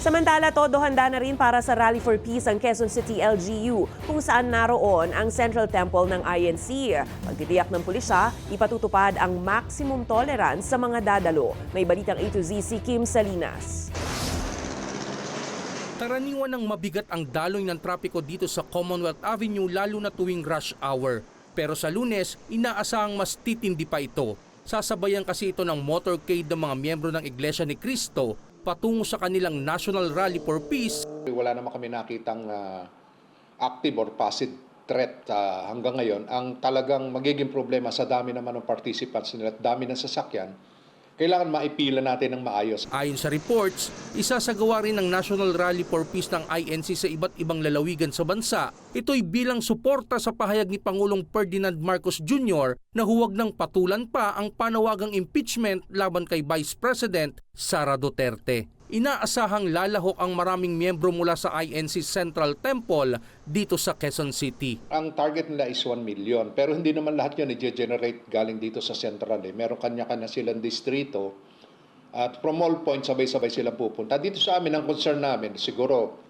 Samantala, todo handa na rin para sa Rally for Peace ang Quezon City LGU kung saan naroon ang Central Temple ng INC. Pagtitiyak ng pulisya, ipatutupad ang maximum tolerance sa mga dadalo. May balitang A to Z si Kim Salinas. Karaniwan ng mabigat ang daloy ng trapiko dito sa Commonwealth Avenue lalo na tuwing rush hour. Pero sa Lunes, inaasahang mas titindi pa ito. Sasabayan kasi ito ng motorcade ng mga miyembro ng Iglesia ni Cristo patungo sa kanilang National Rally for Peace. Wala naman kami nakitang active or passive threat hanggang ngayon. Ang talagang magiging problema sa dami naman ng participants nila at dami ng sasakyan, kailangan maipila natin ng maayos. Ayon sa reports, isasagawa rin ng National Rally for Peace ng INC sa iba't ibang lalawigan sa bansa. Ito'y bilang suporta sa pahayag ni Pangulong Ferdinand Marcos Jr. na huwag nang patulan pa ang panawagang impeachment laban kay Vice President Sara Duterte. Inaasahang lalahok ang maraming miyembro mula sa INC Central Temple dito sa Quezon City. Ang target nila is 1 million, pero hindi naman lahat yun i-generate galing dito sa Central. Meron kanya-kanya silang distrito at from all points sabay-sabay silang pupunta. Dito sa amin, ang concern namin, siguro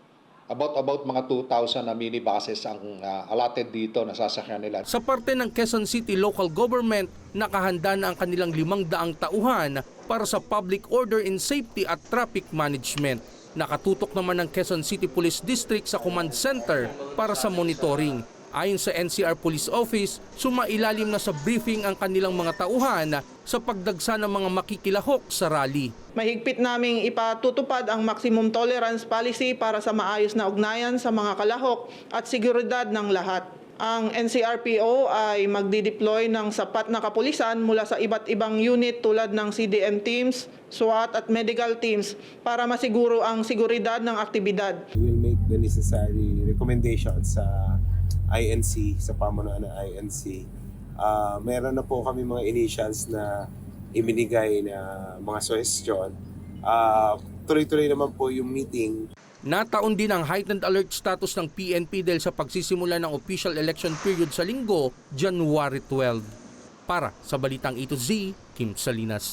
about mga 2,000 na minibuses ang allotted dito na sasakyan nila. Sa parte ng Quezon City Local Government, nakahanda na ang kanilang 500 tauhan para sa public order and safety at traffic management. Nakatutok naman ng Quezon City Police District sa command center para sa monitoring. Ayon sa NCR Police Office, sumailalim na sa briefing ang kanilang mga tauhan sa pagdagsa ng mga makikilahok sa rally. Mahigpit naming ipatutupad ang maximum tolerance policy para sa maayos na ugnayan sa mga kalahok at seguridad ng lahat. Ang NCRPO ay magdideploy ng sapat na kapulisan mula sa iba't ibang unit tulad ng CDM teams, SWAT at medical teams para masiguro ang seguridad ng aktibidad. We will make the necessary recommendations sa INC, sa pamunuan ng INC. Meron na po kami mga initials na ibinigay na mga suggestion. Tuloy-tuloy naman po yung meeting. Nataon din ang heightened alert status ng PNP dahil sa pagsisimula ng official election period sa linggo, January 12. Para sa Balitang A to Z, Kim Salinas.